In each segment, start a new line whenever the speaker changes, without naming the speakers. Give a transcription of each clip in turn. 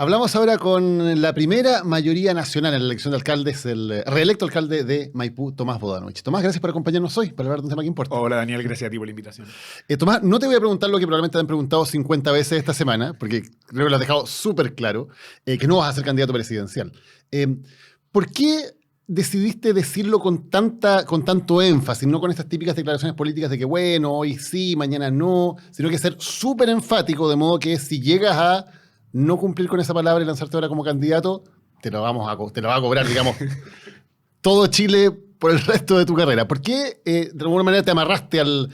Hablamos ahora con la primera mayoría nacional en la elección de alcaldes, el reelecto alcalde de Maipú, Tomás Bodanovich. Tomás, gracias por acompañarnos hoy para hablar de un tema que importa.
Hola Daniel, gracias a ti por la invitación.
Tomás, no te voy a preguntar lo que probablemente te han preguntado 50 veces esta semana, porque creo que lo has dejado súper claro, que no vas a ser candidato presidencial. ¿Por qué decidiste decirlo con tanto énfasis, no con estas típicas declaraciones políticas de que bueno, hoy sí, mañana no, sino que ser súper enfático, de modo que si llegas a no cumplir con esa palabra y lanzarte ahora como candidato, te lo va a cobrar, digamos, todo Chile por el resto de tu carrera? ¿Por qué de alguna manera te amarraste al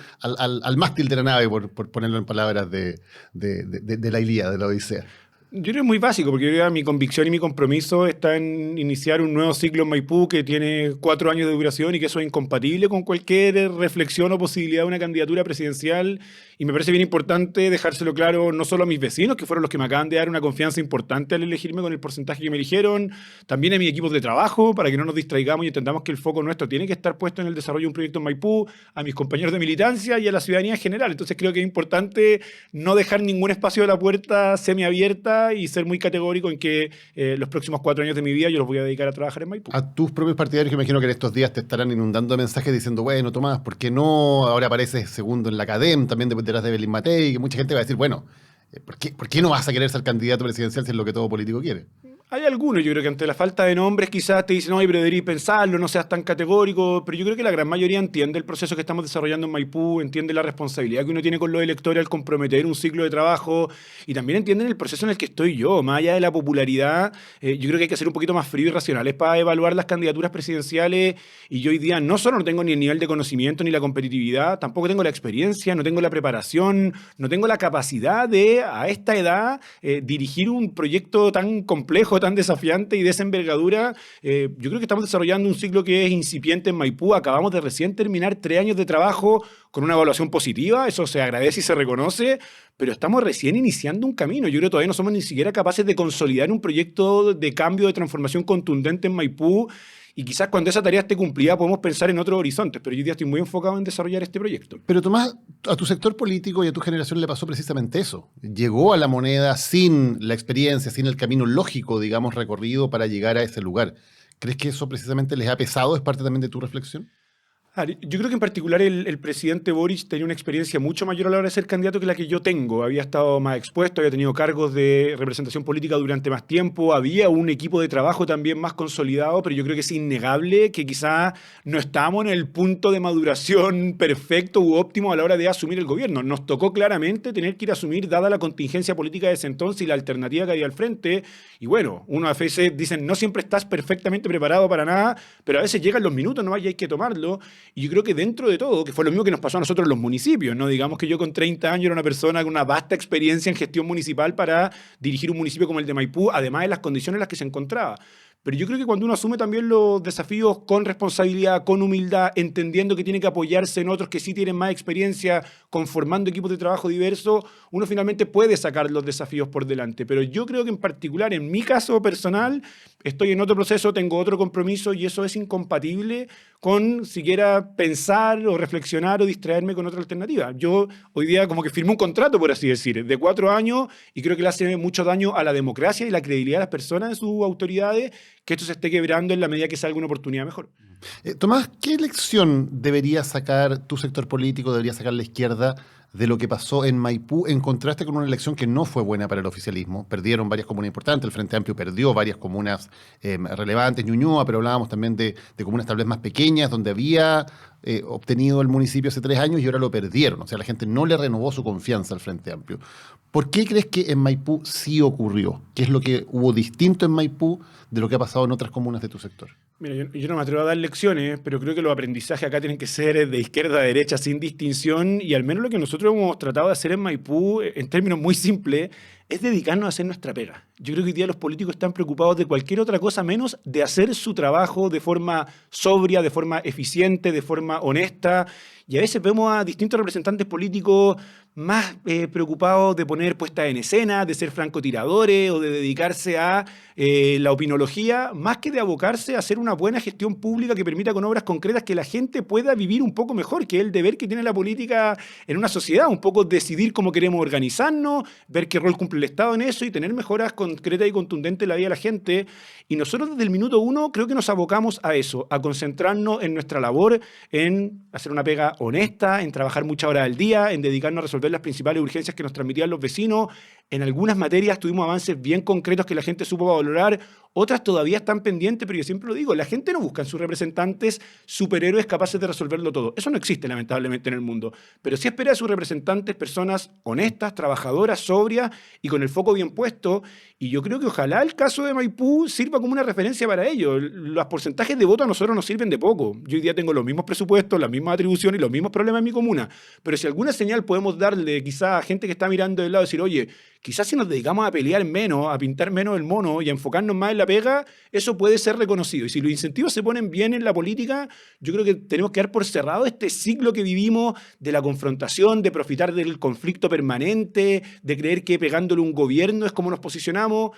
mástil de la nave, por ponerlo en palabras de la Ilíada, de la Odisea?
Yo creo que es muy básico, porque yo creo que mi convicción y mi compromiso está en iniciar un nuevo ciclo en Maipú que tiene 4 años de duración y que eso es incompatible con cualquier reflexión o posibilidad de una candidatura presidencial. Y me parece bien importante dejárselo claro no solo a mis vecinos, que fueron los que me acaban de dar una confianza importante al elegirme con el porcentaje que me eligieron, también a mis equipos de trabajo, para que no nos distraigamos y entendamos que el foco nuestro tiene que estar puesto en el desarrollo de un proyecto en Maipú, a mis compañeros de militancia y a la ciudadanía en general. Entonces creo que es importante no dejar ningún espacio de la puerta semiabierta y ser muy categórico en que los próximos 4 años de mi vida yo los voy a dedicar a trabajar en Maipú.
A tus propios partidarios, que imagino que en estos días te estarán inundando de mensajes diciendo, bueno, Tomás, ¿por qué no? Ahora apareces segundo en la CADEM, también detrás de Belín Matei, que mucha gente va a decir, bueno, ¿por qué no vas a querer ser candidato presidencial si es lo que todo político quiere?
Hay algunos, yo creo que ante la falta de nombres quizás te dicen, no, pero deberías pensarlo, no seas tan categórico, pero yo creo que la gran mayoría entiende el proceso que estamos desarrollando en Maipú, entiende la responsabilidad que uno tiene con los electores al comprometer un ciclo de trabajo y también entienden el proceso en el que estoy yo, más allá de la popularidad. Yo creo que hay que ser un poquito más frío y racionales para evaluar las candidaturas presidenciales y yo hoy día no solo no tengo ni el nivel de conocimiento ni la competitividad, tampoco tengo la experiencia, no tengo la preparación, no tengo la capacidad de, a esta edad, dirigir un proyecto tan complejo, tan desafiante y de esa envergadura. Yo creo que estamos desarrollando un ciclo que es incipiente en Maipú. Acabamos de recién terminar 3 años de trabajo con una evaluación positiva, eso se agradece y se reconoce, pero estamos recién iniciando un camino. Yo creo que todavía no somos ni siquiera capaces de consolidar un proyecto de cambio, de transformación contundente en Maipú. Y quizás cuando esa tarea esté cumplida podemos pensar en otros horizontes, pero yo hoy día estoy muy enfocado en desarrollar este proyecto.
Pero Tomás, a tu sector político y a tu generación le pasó precisamente eso. Llegó a la moneda sin la experiencia, sin el camino lógico, digamos, recorrido para llegar a ese lugar. ¿Crees que eso precisamente les ha pesado? ¿Es parte también de tu reflexión?
Yo creo que en particular el presidente Boric tenía una experiencia mucho mayor a la hora de ser candidato que la que yo tengo. Había estado más expuesto, había tenido cargos de representación política durante más tiempo, había un equipo de trabajo también más consolidado, pero yo creo que es innegable que quizá no estamos en el punto de maduración perfecto u óptimo a la hora de asumir el gobierno. Nos tocó claramente tener que ir a asumir, dada la contingencia política de ese entonces y la alternativa que había al frente. Y bueno, uno a veces dicen, no siempre estás perfectamente preparado para nada, pero a veces llegan los minutos, ¿no? Y hay que tomarlo. Y yo creo que dentro de todo, que fue lo mismo que nos pasó a nosotros en los municipios, ¿no? Digamos que yo con 30 años era una persona con una vasta experiencia en gestión municipal para dirigir un municipio como el de Maipú, además de las condiciones en las que se encontraba. Pero yo creo que cuando uno asume también los desafíos con responsabilidad, con humildad, entendiendo que tiene que apoyarse en otros que sí tienen más experiencia, conformando equipos de trabajo diversos, uno finalmente puede sacar los desafíos por delante. Pero yo creo que en particular, en mi caso personal, estoy en otro proceso, tengo otro compromiso y eso es incompatible con siquiera pensar o reflexionar o distraerme con otra alternativa. Yo hoy día como que firmé un contrato, por así decir, de 4 años y creo que le hace mucho daño a la democracia y la credibilidad de las personas, de sus autoridades, que esto se esté quebrando en la medida que salga una oportunidad mejor.
Tomás, ¿qué lección debería sacar tu sector político, debería sacar la izquierda de lo que pasó en Maipú en contraste con una elección que no fue buena para el oficialismo? Perdieron varias comunas importantes, el Frente Amplio perdió varias comunas relevantes, Ñuñoa, pero hablábamos también de comunas tal vez más pequeñas, donde había obtenido el municipio hace 3 años y ahora lo perdieron. O sea, la gente no le renovó su confianza al Frente Amplio. ¿Por qué crees que en Maipú sí ocurrió? ¿Qué es lo que hubo distinto en Maipú de lo que ha pasado en otras comunas de tu sector?
Mira, yo no me atrevo a dar lecciones, pero creo que los aprendizajes acá tienen que ser de izquierda a derecha sin distinción y al menos lo que nosotros hemos tratado de hacer en Maipú, en términos muy simples, es dedicarnos a hacer nuestra pega. Yo creo que hoy día los políticos están preocupados de cualquier otra cosa menos de hacer su trabajo de forma sobria, de forma eficiente, de forma honesta. Y a veces vemos a distintos representantes políticos más preocupados de poner puesta en escena, de ser francotiradores o de dedicarse a la opinología, más que de abocarse a hacer una buena gestión pública que permita con obras concretas que la gente pueda vivir un poco mejor, que es el deber que tiene la política en una sociedad, un poco decidir cómo queremos organizarnos, ver qué rol cumple cumple el Estado en eso y tener mejoras concretas y contundentes en la vida de la gente. Y nosotros desde el minuto uno creo que nos abocamos a eso, a concentrarnos en nuestra labor, en hacer una pega honesta, en trabajar muchas horas al día, en dedicarnos a resolver las principales urgencias que nos transmitían los vecinos. En algunas materias tuvimos avances bien concretos que la gente supo valorar, otras todavía están pendientes, pero yo siempre lo digo, la gente no busca en sus representantes superhéroes capaces de resolverlo todo. Eso no existe lamentablemente en el mundo, pero sí espera de sus representantes personas honestas, trabajadoras, sobrias y con el foco bien puesto. Y yo creo que ojalá el caso de Maipú sirva como una referencia para ello. Los porcentajes de voto a nosotros nos sirven de poco. Yo hoy día tengo los mismos presupuestos, las mismas atribuciones y los mismos problemas en mi comuna. Pero si alguna señal podemos darle quizá a gente que está mirando del lado y decir, oye, quizás si nos dedicamos a pelear menos, a pintar menos el mono y a enfocarnos más en la pega, eso puede ser reconocido. Y si los incentivos se ponen bien en la política, yo creo que tenemos que dar por cerrado este ciclo que vivimos de la confrontación, de profitar del conflicto permanente, de creer que pegándole un gobierno es como nos posicionamos.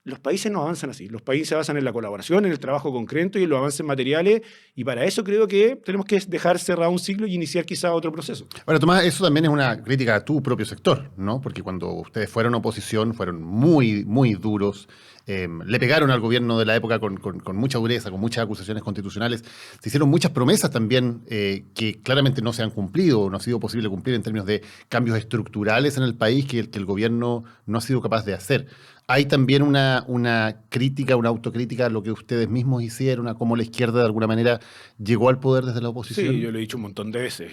Los países no avanzan así. Los países se basan en la colaboración, en el trabajo concreto y en los avances materiales. Y para eso creo que tenemos que dejar cerrado un ciclo y iniciar quizá otro proceso.
Ahora, Tomás, eso también es una crítica a tu propio sector, ¿no? Porque cuando ustedes fueron oposición, fueron muy, muy duros. Le pegaron al gobierno de la época con mucha dureza, con muchas acusaciones constitucionales. Se hicieron muchas promesas también que claramente no se han cumplido, no ha sido posible cumplir en términos de cambios estructurales en el país que el gobierno no ha sido capaz de hacer. Hay también una crítica, una autocrítica a lo que ustedes mismos hicieron, a cómo la izquierda de alguna manera llegó al poder desde la oposición.
Sí, yo lo he dicho un montón de veces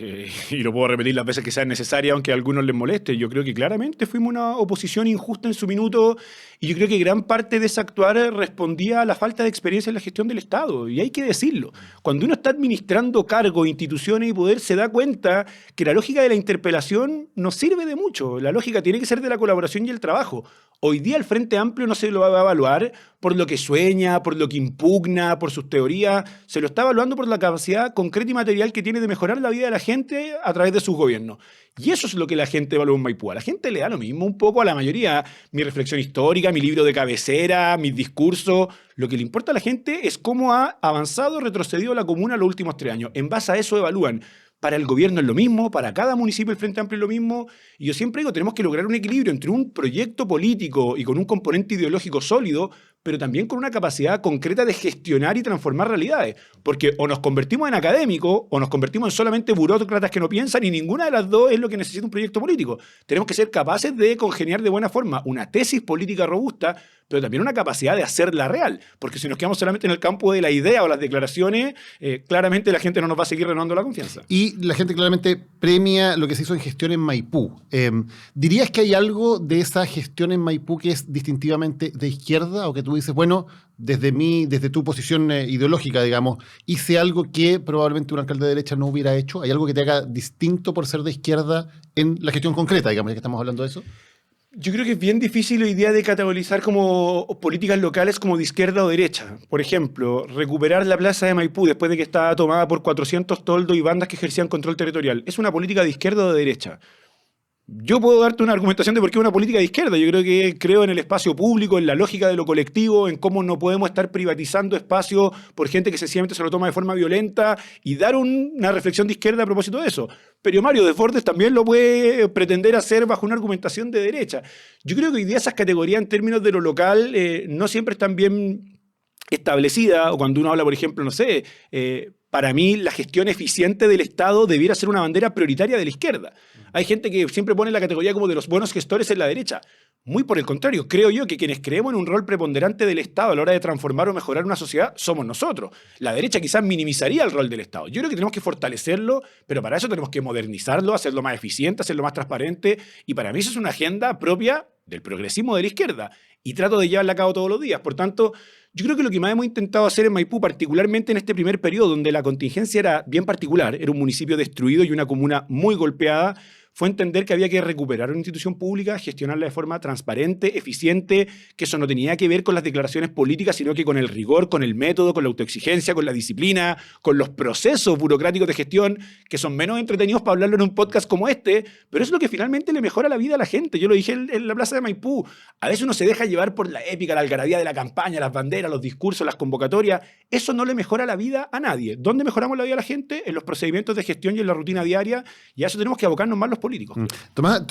y lo puedo repetir las veces que sean necesarias, aunque a algunos les moleste. Yo creo que claramente fuimos una oposición injusta en su minuto y yo creo que gran parte de ese actuar respondía a la falta de experiencia en la gestión del Estado. Y hay que decirlo. Cuando uno está administrando cargos, instituciones y poder, se da cuenta que la lógica de la interpelación no sirve de mucho. La lógica tiene que ser de la colaboración y el trabajo. Hoy día el Frente Amplio no se lo va a evaluar por lo que sueña, por lo que impugna, por sus teorías. Se lo está evaluando por la capacidad concreta y material que tiene de mejorar la vida de la gente a través de sus gobiernos. Y eso es lo que la gente evalúa en Maipú. A la gente le da lo mismo un poco, a la mayoría, mi reflexión histórica, mi libro de cabecera, mis discursos. Lo que le importa a la gente es cómo ha avanzado o retrocedido la comuna en los últimos 3 años. En base a eso evalúan. Para el gobierno es lo mismo, para cada municipio el Frente Amplio es lo mismo. Y yo siempre digo, tenemos que lograr un equilibrio entre un proyecto político y con un componente ideológico sólido, pero también con una capacidad concreta de gestionar y transformar realidades. Porque o nos convertimos en académicos o nos convertimos en solamente burócratas que no piensan, y ninguna de las dos es lo que necesita un proyecto político. Tenemos que ser capaces de congeniar de buena forma una tesis política robusta, pero también una capacidad de hacerla real. Porque si nos quedamos solamente en el campo de la idea o las declaraciones, claramente la gente no nos va a seguir renovando la confianza.
Y la gente claramente premia lo que se hizo en gestión en Maipú. ¿Dirías que hay algo de esa gestión en Maipú que es distintivamente de izquierda, o que tú dices, bueno, desde tu posición ideológica, digamos, hice algo que probablemente un alcalde de derecha no hubiera hecho? ¿Hay algo que te haga distinto por ser de izquierda en la gestión concreta, digamos, ya que estamos hablando de eso?
Yo creo que es bien difícil hoy día de categorizar como políticas locales como de izquierda o derecha. Por ejemplo, recuperar la plaza de Maipú después de que estaba tomada por 400 toldos y bandas que ejercían control territorial. ¿Es una política de izquierda o de derecha? Yo puedo darte una argumentación de por qué es una política de izquierda. Yo creo en el espacio público, en la lógica de lo colectivo, en cómo no podemos estar privatizando espacios por gente que sencillamente se lo toma de forma violenta, y dar una reflexión de izquierda a propósito de eso. Pero Mario Desbordes también lo puede pretender hacer bajo una argumentación de derecha. Yo creo que hoy día esas categorías en términos de lo local no siempre están bien establecidas, o cuando uno habla, por ejemplo, no sé, para mí la gestión eficiente del Estado debiera ser una bandera prioritaria de la izquierda. Hay gente que siempre pone la categoría como de los buenos gestores en la derecha. Muy por el contrario, creo yo que quienes creemos en un rol preponderante del Estado a la hora de transformar o mejorar una sociedad somos nosotros. La derecha quizás minimizaría el rol del Estado. Yo creo que tenemos que fortalecerlo, pero para eso tenemos que modernizarlo, hacerlo más eficiente, hacerlo más transparente, y para mí eso es una agenda propia del progresismo de la izquierda, y trato de llevarla a cabo todos los días. Por tanto, yo creo que lo que más hemos intentado hacer en Maipú, particularmente en este primer periodo, donde la contingencia era bien particular, era un municipio destruido y una comuna muy golpeada, fue entender que había que recuperar una institución pública, gestionarla de forma transparente, eficiente, que eso no tenía que ver con las declaraciones políticas, sino que con el rigor, con el método, con la autoexigencia, con la disciplina, con los procesos burocráticos de gestión, que son menos entretenidos para hablarlo en un podcast como este, pero es lo que finalmente le mejora la vida a la gente. Yo lo dije en la plaza de Maipú. A veces uno se deja llevar por la épica, la algarabía de la campaña, las banderas, los discursos, las convocatorias. Eso no le mejora la vida a nadie. ¿Dónde mejoramos la vida a la gente? En los procedimientos de gestión y en la rutina diaria, y a eso tenemos que abocarnos más los políticos. políticos.
Tomás,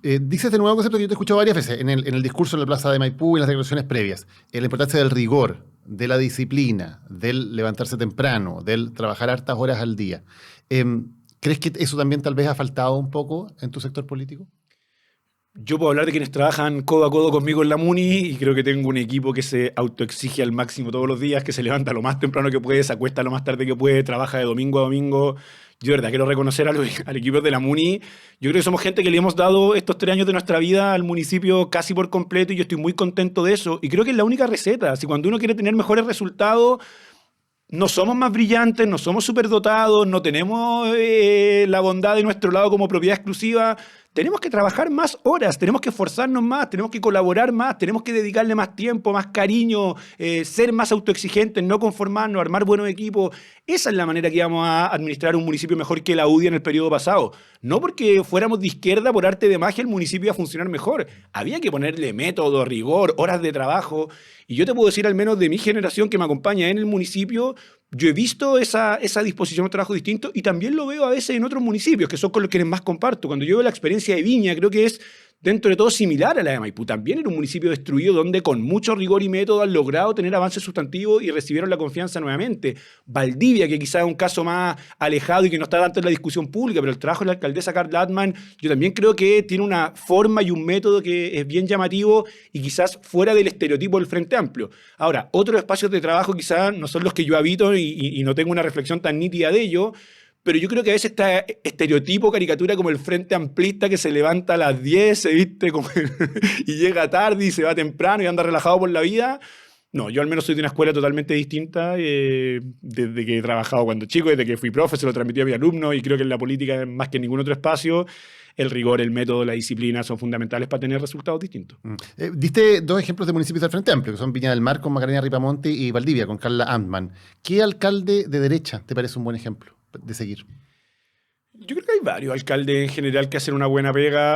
dices de nuevo un concepto que yo te he escuchado varias veces en el discurso en la Plaza de Maipú y en las declaraciones previas. La importancia del rigor, de la disciplina, del levantarse temprano, del trabajar hartas horas al día. ¿Crees que eso también tal vez ha faltado un poco en tu sector político?
Yo puedo hablar de quienes trabajan codo a codo conmigo en la MUNI y creo que tengo un equipo que se autoexige al máximo todos los días, que se levanta lo más temprano que puede, se acuesta lo más tarde que puede, trabaja de domingo a domingo. Yo de verdad quiero reconocer al equipo de la MUNI. Yo creo que somos gente que le hemos dado estos 3 años de nuestra vida al municipio casi por completo y yo estoy muy contento de eso. Y creo que es la única receta. Si cuando uno quiere tener mejores resultados, no somos más brillantes, no somos superdotados, no tenemos la bondad de nuestro lado como propiedad exclusiva. Tenemos que trabajar más horas, tenemos que esforzarnos más, tenemos que colaborar más, tenemos que dedicarle más tiempo, más cariño, ser más autoexigentes, no conformarnos, armar buenos equipos. Esa es la manera que íbamos a administrar un municipio mejor que la UDI en el periodo pasado. No porque fuéramos de izquierda, por arte de magia, el municipio iba a funcionar mejor. Había que ponerle método, rigor, horas de trabajo. Y yo te puedo decir, al menos de mi generación que me acompaña en el municipio, yo he visto esa disposición a un trabajo distinto y también lo veo a veces en otros municipios, que son con los que más comparto. Cuando yo veo la experiencia de Viña, creo que es dentro de todo similar a la de Maipú. También era un municipio destruido donde con mucho rigor y método han logrado tener avances sustantivos y recibieron la confianza nuevamente. Valdivia, que quizás es un caso más alejado y que no está tanto en la discusión pública, pero el trabajo de la alcaldesa Carla Atman, yo también creo que tiene una forma y un método que es bien llamativo y quizás fuera del estereotipo del Frente Amplio. Ahora, otros espacios de trabajo quizás no son los que yo habito y no tengo una reflexión tan nítida de ello, pero yo creo que a veces está estereotipo, caricatura como el Frente Amplista que se levanta a las 10, se viste como y llega tarde y se va temprano y anda relajado por la vida. No, yo al menos soy de una escuela totalmente distinta desde que he trabajado cuando chico, desde que fui profe, se lo transmití a mis alumnos y creo que en la política, más que en ningún otro espacio, el rigor, el método, la disciplina son fundamentales para tener resultados distintos.
Diste 2 ejemplos de municipios del Frente Amplio, que son Viña del Mar con Macarena Ripamonte y Valdivia con Carla Antman. ¿Qué alcalde de derecha te parece un buen ejemplo de seguir?
Yo creo que hay varios alcaldes en general que hacen una buena pega.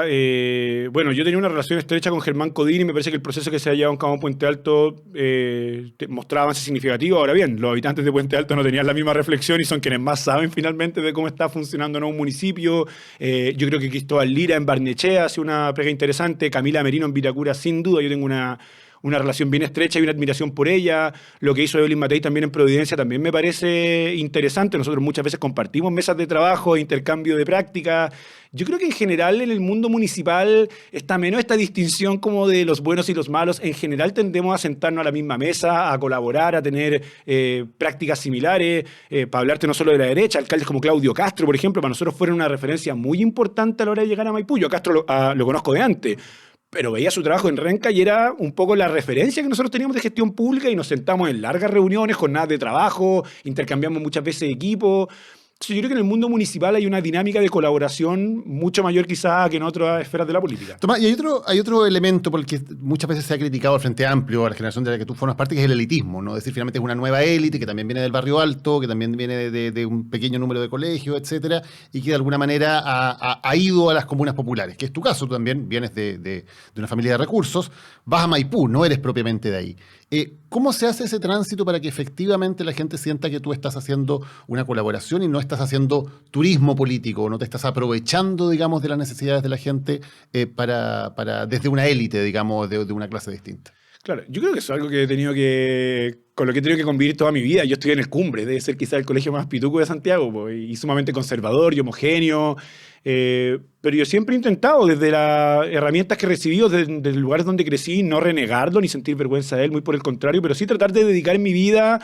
Bueno, yo tenía una relación estrecha con Germán Codini y me parece que el proceso que se ha llevado en Cabo Puente Alto mostraba avances significativos. Ahora bien, los habitantes de Puente Alto no tenían la misma reflexión y son quienes más saben finalmente de cómo está funcionando un municipio. Yo creo que Cristóbal Lira en Barnechea hace una pega interesante. Camila Merino en Vitacura, sin duda. Yo tengo una relación bien estrecha y una admiración por ella. Lo que hizo Evelyn Matei también en Providencia también me parece interesante. Nosotros muchas veces compartimos mesas de trabajo, intercambio de prácticas. Yo creo que en general en el mundo municipal está menos esta distinción como de los buenos y los malos. En general tendemos a sentarnos a la misma mesa, a colaborar, a tener prácticas similares. Para hablarte no solo de la derecha, alcaldes como Claudio Castro, por ejemplo, para nosotros fueron una referencia muy importante a la hora de llegar a Maipú. Yo a Castro lo conozco de antes, pero veía su trabajo en Renca y era un poco la referencia que nosotros teníamos de gestión pública y nos sentamos en largas reuniones, jornadas de trabajo, intercambiamos muchas veces equipo. Yo creo que en el mundo municipal hay una dinámica de colaboración mucho mayor quizá que en otras esferas de la política.
Tomás, y hay otro elemento por el que muchas veces se ha criticado al Frente Amplio, a la generación de la que tú formas parte, que es el elitismo, ¿no? Es decir, finalmente es una nueva élite que también viene del barrio alto, que también viene de un pequeño número de colegios, etcétera, y que de alguna manera ha ido a las comunas populares, que es tu caso. Tú también vienes de una familia de recursos, vas a Maipú, no eres propiamente de ahí. ¿Cómo se hace ese tránsito para que efectivamente la gente sienta que tú estás haciendo una colaboración y no estás haciendo turismo político, no te estás aprovechando, digamos, de las necesidades de la gente desde una élite, digamos, de una clase distinta?
Claro, yo creo que eso es algo que con lo que he tenido que convivir toda mi vida. Yo estoy en el Cumbre, debe ser quizá el colegio más pituco de Santiago, pues, y sumamente conservador y homogéneo. Pero yo siempre he intentado, desde las herramientas que he recibido, desde los lugares donde crecí, no renegarlo ni sentir vergüenza de él, muy por el contrario, pero sí tratar de dedicar mi vida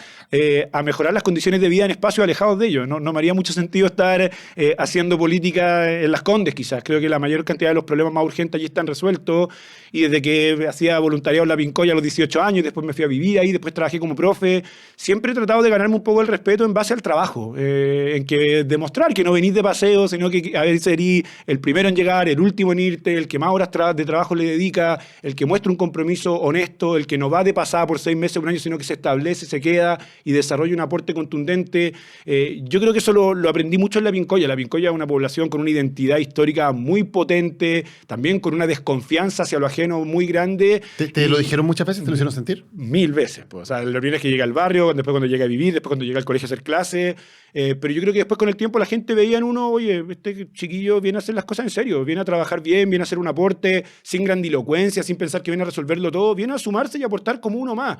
a mejorar las condiciones de vida en espacios alejados de ellos. No me haría mucho sentido estar haciendo política en Las Condes, quizás. Creo que la mayor cantidad de los problemas más urgentes allí están resueltos, y desde que hacía voluntariado en La Pincoya a los 18 años, después me fui a vivir ahí, después trabajé como profe, siempre he tratado de ganarme un poco el respeto en base al trabajo, en que demostrar que no venís de paseo, sino que a veces serís el primero en llegar, el último en irte, el que más horas de trabajo le dedica, el que muestra un compromiso honesto, el que no va de pasada por 6 meses, un año, sino que se establece, se queda y desarrolla un aporte contundente. Yo creo que eso lo aprendí mucho en La Pincoya. La Pincoya es una población con una identidad histórica muy potente, también con una desconfianza hacia lo ajeno muy grande.
¿Te lo dijeron muchas veces? ¿Te lo hicieron sentir?
1000 veces. Pues. O sea, la primera primera vez que llega al barrio, después cuando llega a vivir, después cuando llega al colegio a hacer clases. Pero yo creo que después con el tiempo la gente veía en uno, oye, este chiquillo viene a hacer las cosas en serio, viene a trabajar bien, viene a hacer un aporte sin grandilocuencia, sin pensar que viene a resolverlo todo, viene a sumarse y aportar como uno más.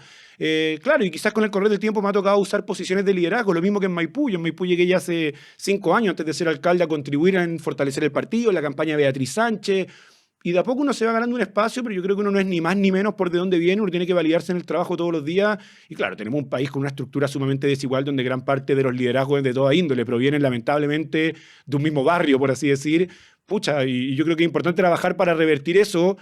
Claro, y quizás con el correr del tiempo me ha tocado usar posiciones de liderazgo, lo mismo que en Maipú. Yo en Maipú llegué ya hace 5 años, antes de ser alcalde, a contribuir en fortalecer el partido, en la campaña de Beatriz Sánchez. Y de a poco uno se va ganando un espacio, pero yo creo que uno no es ni más ni menos por de dónde viene, uno tiene que validarse en el trabajo todos los días. Y claro, tenemos un país con una estructura sumamente desigual donde gran parte de los liderazgos de toda índole provienen lamentablemente de un mismo barrio, por así decir. Pucha, y yo creo que es importante trabajar para revertir eso,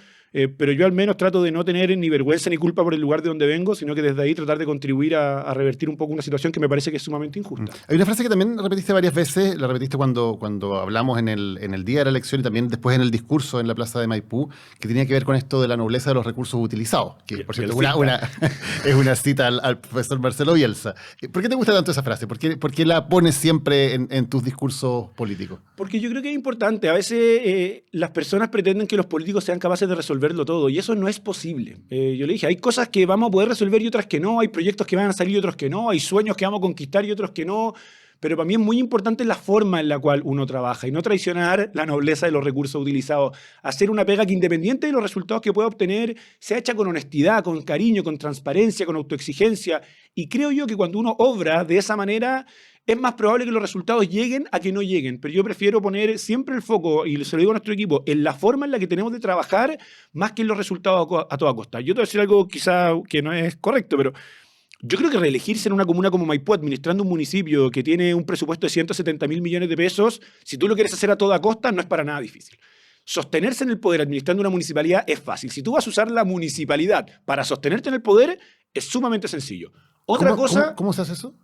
pero yo al menos trato de no tener ni vergüenza ni culpa por el lugar de donde vengo, sino que desde ahí tratar de contribuir a revertir un poco una situación que me parece que es sumamente injusta.
Hay una frase que también repetiste varias veces, la repetiste cuando hablamos en el día de la elección y también después en el discurso en la plaza de Maipú, que tenía que ver con esto de la nobleza de los recursos utilizados, que por cierto es una cita al profesor Marcelo Bielsa. ¿Por qué te gusta tanto esa frase? ¿Por qué la pones siempre en tus discursos políticos?
Porque yo creo que es importante. A veces las personas pretenden que los políticos sean capaces de resolverlo todo, y eso no es posible. Yo le dije, hay cosas que vamos a poder resolver y otras que no, hay proyectos que van a salir y otros que no, hay sueños que vamos a conquistar y otros que no, pero para mí es muy importante la forma en la cual uno trabaja y no traicionar la nobleza de los recursos utilizados. Hacer una pega que, independiente de los resultados que pueda obtener, sea hecha con honestidad, con cariño, con transparencia, con autoexigencia. Y creo yo que cuando uno obra de esa manera, es más probable que los resultados lleguen a que no lleguen. Pero yo prefiero poner siempre el foco, y se lo digo a nuestro equipo, en la forma en la que tenemos de trabajar más que en los resultados a toda costa. Yo te voy a decir algo quizá que no es correcto, pero yo creo que reelegirse en una comuna como Maipú, administrando un municipio que tiene un presupuesto de 170.000 millones de pesos, si tú lo quieres hacer a toda costa, no es para nada difícil. Sostenerse en el poder administrando una municipalidad es fácil. Si tú vas a usar la municipalidad para sostenerte en el poder, es sumamente sencillo. Otra cosa...
¿Cómo se hace eso?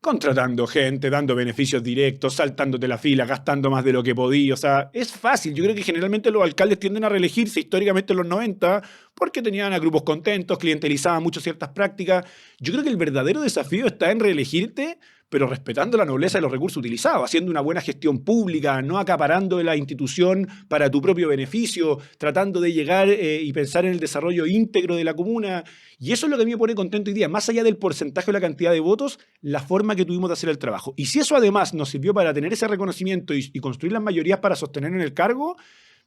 Contratando gente, dando beneficios directos, saltándote la fila, gastando más de lo que podí. O sea, es fácil. Yo creo que generalmente los alcaldes tienden a reelegirse históricamente en los 90 porque tenían a grupos contentos, clientelizaban mucho ciertas prácticas. Yo creo que el verdadero desafío está en reelegirte, pero respetando la nobleza de los recursos utilizados, haciendo una buena gestión pública, no acaparando de la institución para tu propio beneficio, tratando de llegar y pensar en el desarrollo íntegro de la comuna. Y eso es lo que a mí me pone contento hoy día, más allá del porcentaje o la cantidad de votos, la forma que tuvimos de hacer el trabajo. Y si eso además nos sirvió para tener ese reconocimiento y construir las mayorías para sostener en el cargo,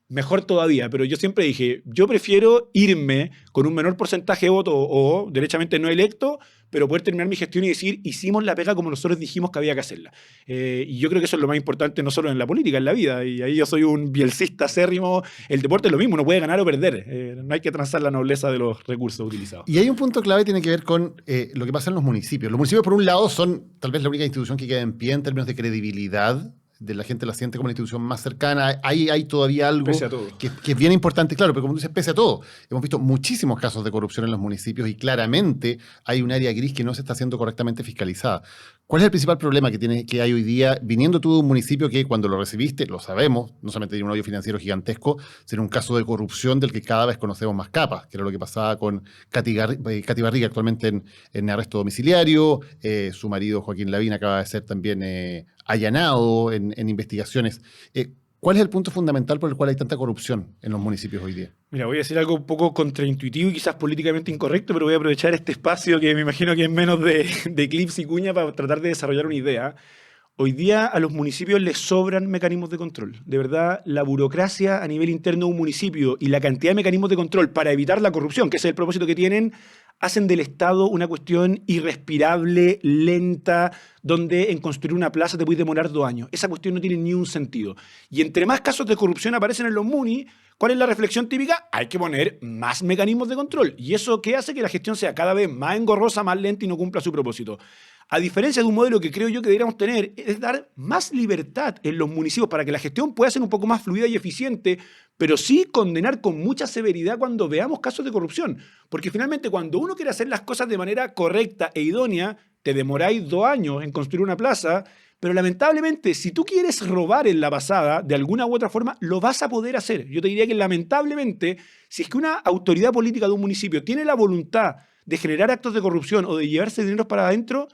mejor todavía. Pero yo siempre dije, yo prefiero irme con un menor porcentaje de votos o derechamente no electo, pero poder terminar mi gestión y decir, hicimos la pega como nosotros dijimos que había que hacerla. Y yo creo que eso es lo más importante, no solo en la política, en la vida. Y ahí yo soy un bielcista acérrimo. El deporte es lo mismo, uno puede ganar o perder. No hay que transar la nobleza de los recursos utilizados.
Y hay un punto clave que tiene que ver con lo que pasa en los municipios. Los municipios, por un lado, son tal vez la única institución que queda en pie en términos de credibilidad. De la gente la siente como una institución más cercana. Hay todavía algo que es bien importante, claro, pero como tú dices, pese a todo. Hemos visto muchísimos casos de corrupción en los municipios y claramente hay un área gris que no se está haciendo correctamente fiscalizada. ¿Cuál es el principal problema que hay hoy día, viniendo tú de un municipio que cuando lo recibiste, lo sabemos, no solamente tiene un hoyo financiero gigantesco, sino un caso de corrupción del que cada vez conocemos más capas, que era lo que pasaba con Katy Barriga, actualmente en arresto domiciliario, su marido Joaquín Lavín acaba de ser también allanado en investigaciones. ¿Cuál es el punto fundamental por el cual hay tanta corrupción en los municipios hoy día?
Mira, voy a decir algo un poco contraintuitivo y quizás políticamente incorrecto, pero voy a aprovechar este espacio que me imagino que es menos de clips y cuña para tratar de desarrollar una idea. Hoy día a los municipios les sobran mecanismos de control. De verdad, la burocracia a nivel interno de un municipio y la cantidad de mecanismos de control para evitar la corrupción, que ese es el propósito que tienen, hacen del Estado una cuestión irrespirable, lenta, donde en construir una plaza te puedes demorar 2 años. Esa cuestión no tiene ni un sentido. Y entre más casos de corrupción aparecen en los MUNI, ¿cuál es la reflexión típica? Hay que poner más mecanismos de control. ¿Y eso qué hace? Que la gestión sea cada vez más engorrosa, más lenta y no cumpla su propósito. A diferencia de un modelo que creo yo que deberíamos tener, es dar más libertad en los municipios para que la gestión pueda ser un poco más fluida y eficiente, pero sí condenar con mucha severidad cuando veamos casos de corrupción. Porque finalmente cuando uno quiere hacer las cosas de manera correcta e idónea, te demoráis 2 años en construir una plaza, pero lamentablemente si tú quieres robar en la pasada, de alguna u otra forma, lo vas a poder hacer. Yo te diría que lamentablemente, si es que una autoridad política de un municipio tiene la voluntad de generar actos de corrupción o de llevarse dinero para adentro,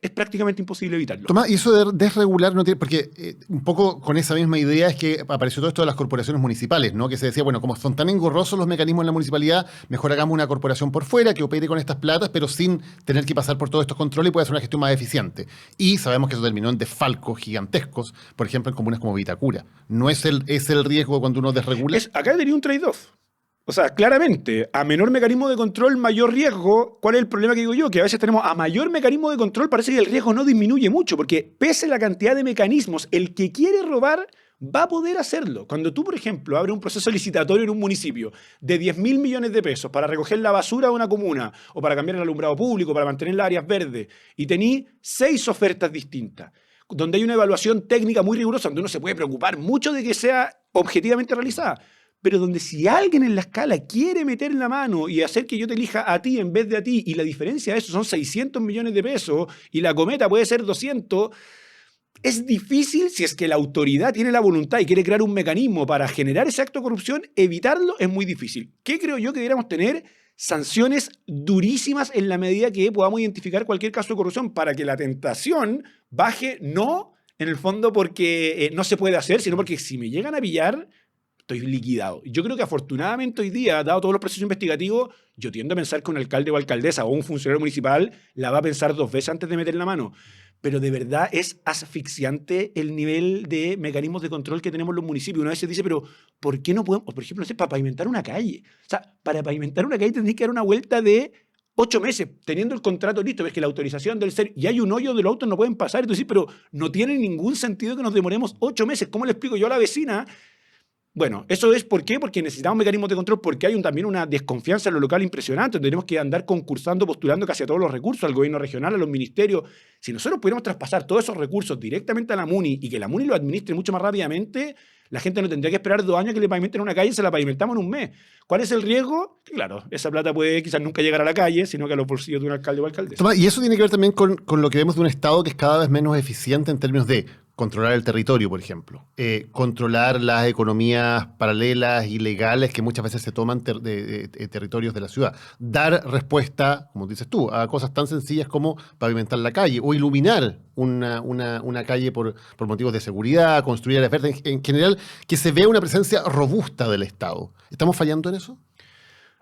es prácticamente imposible evitarlo.
Tomás, y eso de desregular no tiene, porque un poco con esa misma idea es que apareció todo esto de las corporaciones municipales, ¿no? Que se decía, bueno, como son tan engorrosos los mecanismos en la municipalidad, mejor hagamos una corporación por fuera que opere con estas platas, pero sin tener que pasar por todos estos controles y pueda hacer una gestión más eficiente. Y sabemos que eso terminó en desfalcos gigantescos, por ejemplo, en comunas como Vitacura. ¿No es el riesgo cuando uno desregula?
Acá tenía un trade-off. O sea, claramente, a menor mecanismo de control, mayor riesgo. ¿Cuál es el problema que digo yo? Que a veces tenemos a mayor mecanismo de control, parece que el riesgo no disminuye mucho, porque pese a la cantidad de mecanismos, el que quiere robar va a poder hacerlo. Cuando tú, por ejemplo, abres un proceso licitatorio en un municipio de 10.000 millones de pesos para recoger la basura de una comuna, o para cambiar el alumbrado público, para mantener las áreas verdes, y tení 6 ofertas distintas, donde hay una evaluación técnica muy rigurosa, donde uno se puede preocupar mucho de que sea objetivamente realizada, pero donde si alguien en la escala quiere meter la mano y hacer que yo te elija a ti en vez de a ti, y la diferencia de eso son 600 millones de pesos, y la cometa puede ser 200, es difícil, si es que la autoridad tiene la voluntad y quiere crear un mecanismo para generar ese acto de corrupción, evitarlo es muy difícil. ¿Qué creo yo que deberíamos tener? Sanciones durísimas en la medida que podamos identificar cualquier caso de corrupción para que la tentación baje, no en el fondo porque no se puede hacer, sino porque si me llegan a pillar, estoy liquidado. Yo creo que afortunadamente hoy día, dado todos los procesos investigativos, yo tiendo a pensar que un alcalde o alcaldesa o un funcionario municipal la va a pensar 2 veces antes de meter la mano. Pero de verdad es asfixiante el nivel de mecanismos de control que tenemos en los municipios. Una vez se dice, pero ¿por qué no podemos? Por ejemplo, no sé, para pavimentar una calle. O sea, para pavimentar una calle tendréis que dar una vuelta de 8 meses, teniendo el contrato listo, ves que la autorización del ser, y hay un hoyo de los autos, no pueden pasar. Entonces, pero no tiene ningún sentido que nos demoremos 8 meses. ¿Cómo le explico yo a la vecina? Bueno, eso es ¿por qué? Porque necesitamos mecanismos de control, porque hay también una desconfianza en lo local impresionante. Tenemos que andar concursando, postulando casi a todos los recursos, al gobierno regional, a los ministerios. Si nosotros pudiéramos traspasar todos esos recursos directamente a la MUNI y que la MUNI lo administre mucho más rápidamente, la gente no tendría que esperar 2 años a que le pavimenten una calle y se la pavimentamos en un mes. ¿Cuál es el riesgo? Que claro, esa plata puede quizás nunca llegar a la calle, sino que a los bolsillos de un alcalde o alcaldesa.
Tomás, y eso tiene que ver también con lo que vemos de un Estado que es cada vez menos eficiente en términos de controlar el territorio, por ejemplo, controlar las economías paralelas, ilegales que muchas veces se toman de territorios de la ciudad, dar respuesta, como dices tú, a cosas tan sencillas como pavimentar la calle o iluminar una calle por motivos de seguridad, construir áreas verdes, en general, que se vea una presencia robusta del Estado. ¿Estamos fallando en eso?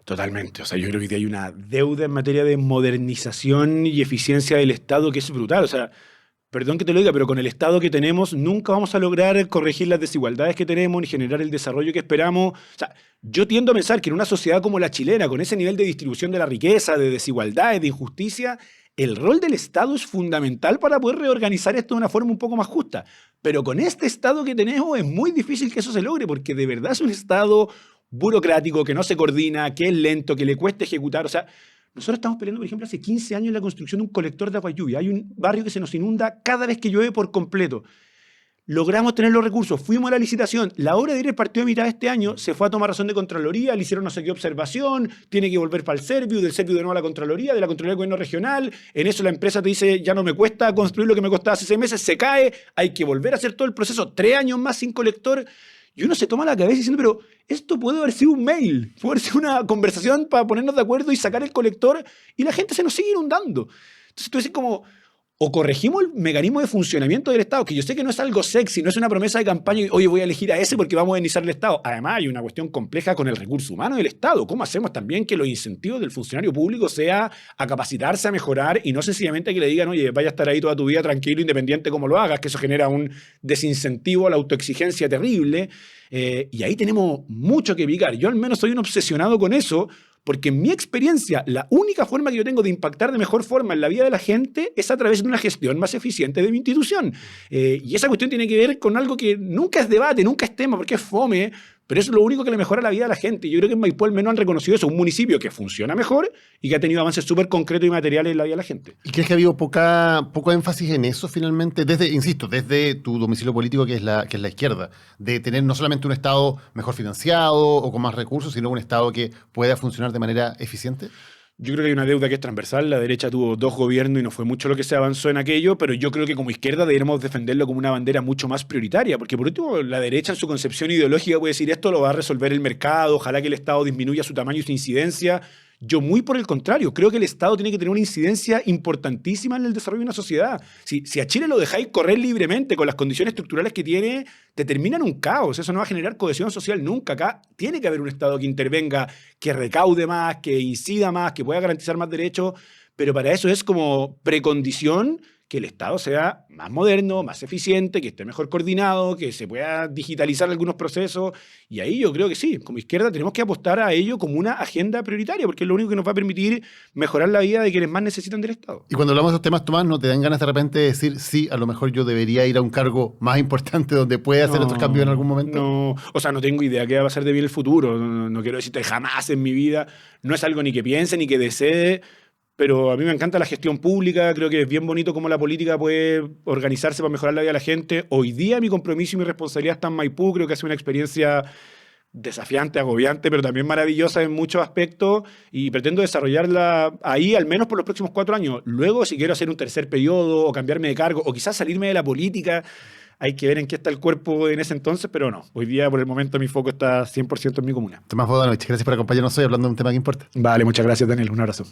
Totalmente. O sea, yo creo que hay una deuda en materia de modernización y eficiencia del Estado que es brutal. O sea, perdón que te lo diga, pero con el Estado que tenemos nunca vamos a lograr corregir las desigualdades que tenemos ni generar el desarrollo que esperamos. O sea, yo tiendo a pensar que en una sociedad como la chilena, con ese nivel de distribución de la riqueza, de desigualdades, de injusticia, el rol del Estado es fundamental para poder reorganizar esto de una forma un poco más justa. Pero con este Estado que tenemos es muy difícil que eso se logre, porque de verdad es un Estado burocrático, que no se coordina, que es lento, que le cuesta ejecutar. O sea, nosotros estamos peleando, por ejemplo, hace 15 años la construcción de un colector de agua lluvia. Hay un barrio que se nos inunda cada vez que llueve por completo. Logramos tener los recursos, fuimos a la licitación, la obra de ir partió a mitad de este año, se fue a tomar razón de Contraloría, le hicieron no sé qué observación, tiene que volver para el Serviu, del Serviu de nuevo a la Contraloría, de la Contraloría al Gobierno Regional, en eso la empresa te dice, ya no me cuesta construir lo que me costaba hace 6 meses, se cae, hay que volver a hacer todo el proceso, 3 años más sin colector, y uno se toma la cabeza diciendo, pero esto puede haber sido un mail, puede haber sido una conversación para ponernos de acuerdo y sacar el colector, y la gente se nos sigue inundando. Entonces tú dices como, o corregimos el mecanismo de funcionamiento del Estado, que yo sé que no es algo sexy, no es una promesa de campaña, y, oye, voy a elegir a ese porque va a modernizar el Estado. Además, hay una cuestión compleja con el recurso humano del Estado. ¿Cómo hacemos también que los incentivos del funcionario público sea a capacitarse, a mejorar, y no sencillamente que le digan, oye, vaya a estar ahí toda tu vida tranquilo, independiente como lo hagas, que eso genera un desincentivo a la autoexigencia terrible. Y ahí tenemos mucho que picar. Yo al menos soy un obsesionado con eso, porque en mi experiencia, la única forma que yo tengo de impactar de mejor forma en la vida de la gente es a través de una gestión más eficiente de mi institución. Y esa cuestión tiene que ver con algo que nunca es debate, nunca es tema, porque es fome, pero es lo único que le mejora la vida a la gente. Yo creo que en Maipú al menos han reconocido eso, un municipio que funciona mejor y que ha tenido avances súper concretos y materiales en la vida de la gente.
¿Y crees que ha habido poco énfasis en eso finalmente? Desde tu domicilio político, que es la izquierda, de tener no solamente un Estado mejor financiado o con más recursos, sino un Estado que pueda funcionar de manera eficiente?
Yo creo que hay una deuda que es transversal. La derecha tuvo 2 gobiernos y no fue mucho lo que se avanzó en aquello, pero yo creo que como izquierda deberíamos defenderlo como una bandera mucho más prioritaria, porque por último la derecha en su concepción ideológica puede decir esto lo va a resolver el mercado, ojalá que el Estado disminuya su tamaño y su incidencia. Yo muy por el contrario, creo que el Estado tiene que tener una incidencia importantísima en el desarrollo de una sociedad. Si a Chile lo dejáis correr libremente con las condiciones estructurales que tiene, te termina en un caos. Eso no va a generar cohesión social nunca. Acá tiene que haber un Estado que intervenga, que recaude más, que incida más, que pueda garantizar más derechos, pero para eso es como precondición que el Estado sea más moderno, más eficiente, que esté mejor coordinado, que se pueda digitalizar algunos procesos. Y ahí yo creo que sí, como izquierda tenemos que apostar a ello como una agenda prioritaria, porque es lo único que nos va a permitir mejorar la vida de quienes más necesitan del Estado.
Y cuando hablamos de estos temas, Tomás, ¿no te dan ganas de repente de decir, sí, a lo mejor yo debería ir a un cargo más importante donde pueda hacer estos cambios en algún momento?
No, o sea, no tengo idea qué va a pasar de mí en el futuro. No quiero decirte jamás en mi vida. No es algo ni que piense ni que desee. Pero a mí me encanta la gestión pública, creo que es bien bonito cómo la política puede organizarse para mejorar la vida de la gente. Hoy día mi compromiso y mi responsabilidad está en Maipú, creo que ha sido una experiencia desafiante, agobiante, pero también maravillosa en muchos aspectos y pretendo desarrollarla ahí al menos por los próximos 4 años. Luego, si quiero hacer un tercer periodo o cambiarme de cargo o quizás salirme de la política, hay que ver en qué está el cuerpo en ese entonces, pero no. Hoy día, por el momento, mi foco está 100% en mi comuna.
Tomás Bodanovich, gracias por acompañarnos hoy hablando de un tema que importa.
Vale, muchas gracias, Daniel. Un abrazo.